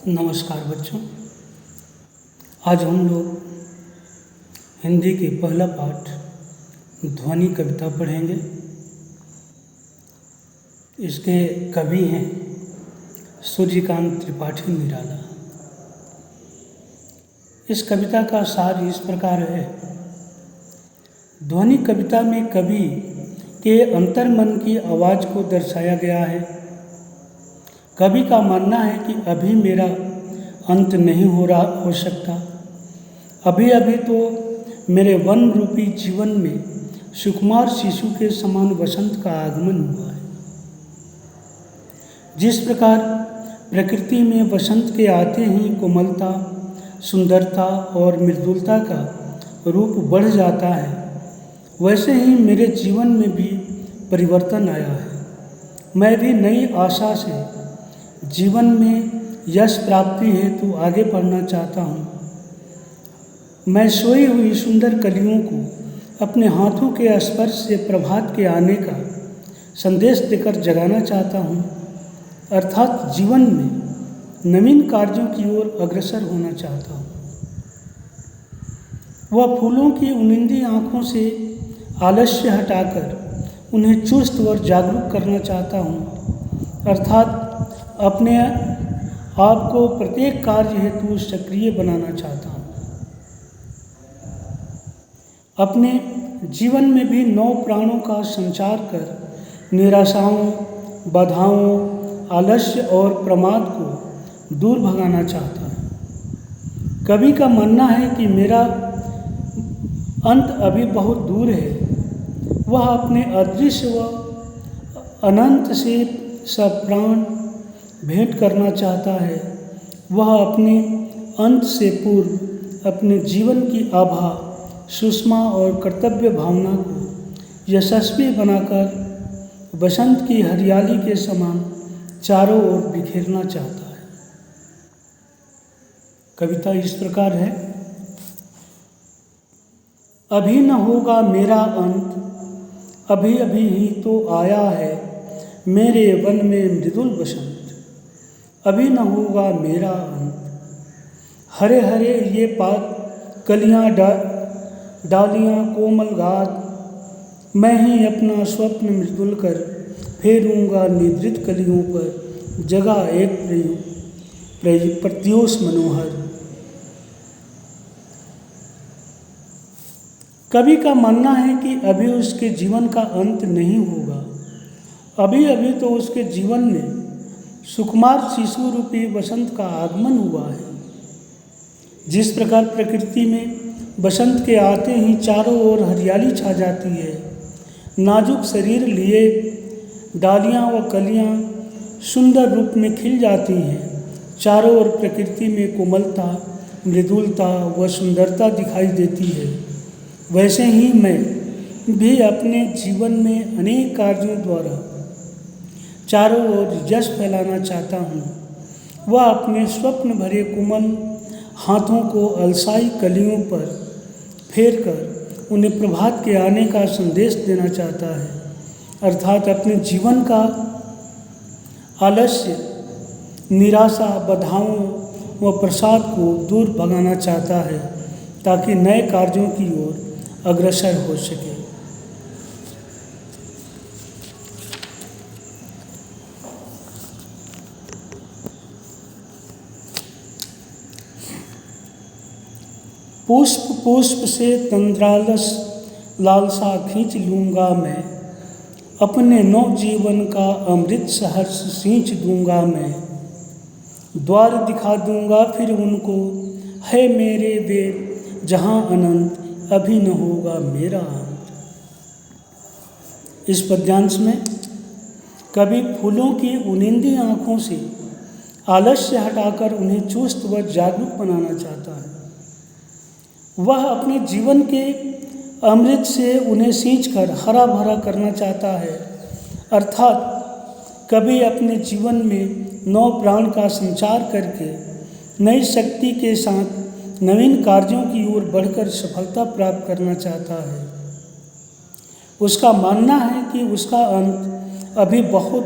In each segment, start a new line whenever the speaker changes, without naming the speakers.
नमस्कार बच्चों। आज हम लोग हिंदी के पहला पाठ ध्वनि कविता पढ़ेंगे। इसके कवि हैं सूर्यकांत त्रिपाठी निराला। इस कविता का सार इस प्रकार है। ध्वनि कविता में कवि के अंतर्मन की आवाज़ को दर्शाया गया है। कवि का मानना है कि अभी मेरा अंत नहीं हो सकता। अभी अभी तो मेरे वन रूपी जीवन में सुकुमार शिशु के समान वसंत का आगमन हुआ है। जिस प्रकार प्रकृति में वसंत के आते ही कोमलता, सुंदरता और मृदुलता का रूप बढ़ जाता है, वैसे ही मेरे जीवन में भी परिवर्तन आया है। मैं भी नई आशा से जीवन में यश प्राप्ति हेतु आगे बढ़ना चाहता हूँ। मैं सोई हुई सुंदर कलियों को अपने हाथों के स्पर्श से प्रभात के आने का संदेश देकर जगाना चाहता हूँ, अर्थात जीवन में नवीन कार्यों की ओर अग्रसर होना चाहता हूँ। वह फूलों की उनिंदी आँखों से आलस्य हटाकर उन्हें चुस्त और जागरूक करना चाहता हूँ, अर्थात अपने आप को प्रत्येक कार्य हेतु सक्रिय बनाना चाहता हूँ। अपने जीवन में भी नौ प्राणों का संचार कर निराशाओं, बाधाओं, आलस्य और प्रमाद को दूर भगाना चाहता हूँ। कवि का मानना है कि मेरा अंत अभी बहुत दूर है। वह अपने अदृश्य व अनंत से सब प्राण भेंट करना चाहता है। वह अपने अंत से पूर्व अपने जीवन की आभा, सुषमा और कर्तव्य भावना को यशस्वी बनाकर बसंत की हरियाली के समान चारों ओर बिखेरना चाहता है। कविता इस प्रकार है। अभी न होगा मेरा अंत, अभी अभी ही तो आया है मेरे वन में मृदुल बसंत। अभी न होगा मेरा अंत। हरे हरे ये पात कलियाँ डालियाँ कोमल घात, मैं ही अपना स्वप्न मृदुल कर फेरूँगा निद्रित कलियों पर जगा एक प्रत्योष मनोहर। कवि का मानना है कि अभी उसके जीवन का अंत नहीं होगा। अभी अभी तो उसके जीवन में सुकुमार शिशु रूपी वसंत का आगमन हुआ है। जिस प्रकार प्रकृति में बसंत के आते ही चारों ओर हरियाली छा जाती है, नाजुक शरीर लिए डालियाँ व कलियाँ सुंदर रूप में खिल जाती हैं, चारों ओर प्रकृति में कोमलता, मृदुलता व सुंदरता दिखाई देती है, वैसे ही मैं भी अपने जीवन में अनेक कार्यों द्वारा चारों ओर यश फैलाना चाहता हूँ। वह अपने स्वप्न भरे कोमल हाथों को अलसाई कलियों पर फेर कर उन्हें प्रभात के आने का संदेश देना चाहता है, अर्थात अपने जीवन का आलस्य, निराशा, बाधाओं व प्रसाद को दूर भगाना चाहता है, ताकि नए कार्यों की ओर अग्रसर हो सके। पुष्प पुष्प से तंद्रालस लालसा खींच लूँगा मैं, अपने नव जीवन का अमृत सहर्ष सींच दूँगा मैं। द्वार दिखा दूँगा फिर उनको, है मेरे वे जहाँ अनंत, अभी न होगा मेरा अंत। इस पद्यांश में कवि फूलों की उनिंदी आँखों से आलस्य हटाकर उन्हें चुस्त व जागरूक बनाना चाहता है। वह अपने जीवन के अमृत से उन्हें सींचकर हरा भरा करना चाहता है, अर्थात कवि अपने जीवन में नौ प्राण का संचार करके नई शक्ति के साथ नवीन कार्यों की ओर बढ़कर सफलता प्राप्त करना चाहता है। उसका मानना है कि उसका अंत अभी बहुत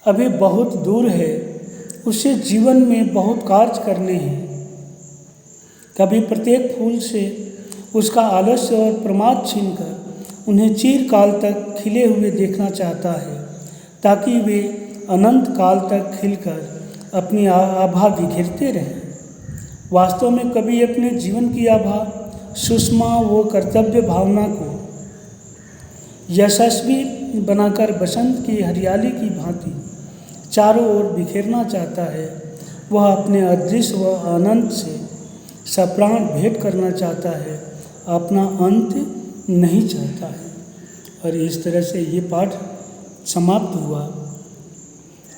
अभी बहुत दूर है, उसे जीवन में बहुत कार्य करने हैं। कभी प्रत्येक फूल से उसका आलस्य और प्रमाद छीनकर उन्हें चिरकाल तक खिले हुए देखना चाहता है, ताकि वे अनंत काल तक खिलकर अपनी आभा बिखेरते रहें। वास्तव में कभी अपने जीवन की आभा, सुषमा व कर्तव्य भावना को यशस्वी बनाकर बसंत की हरियाली की भांति चारों ओर बिखेरना चाहता है। वह अपने अदृश्य व अनंत से सप्राण भेंट करना चाहता है, अपना अंत नहीं चाहता है। और इस तरह से ये पाठ समाप्त हुआ।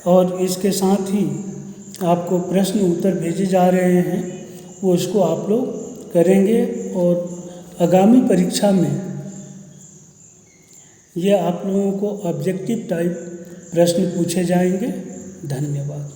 और इसके साथ ही आपको प्रश्न उत्तर भेजे जा रहे हैं, वो उसको आप लोग करेंगे और आगामी परीक्षा में ये आप लोगों को ऑब्जेक्टिव टाइप प्रश्न पूछे जाएंगे। धन्यवाद।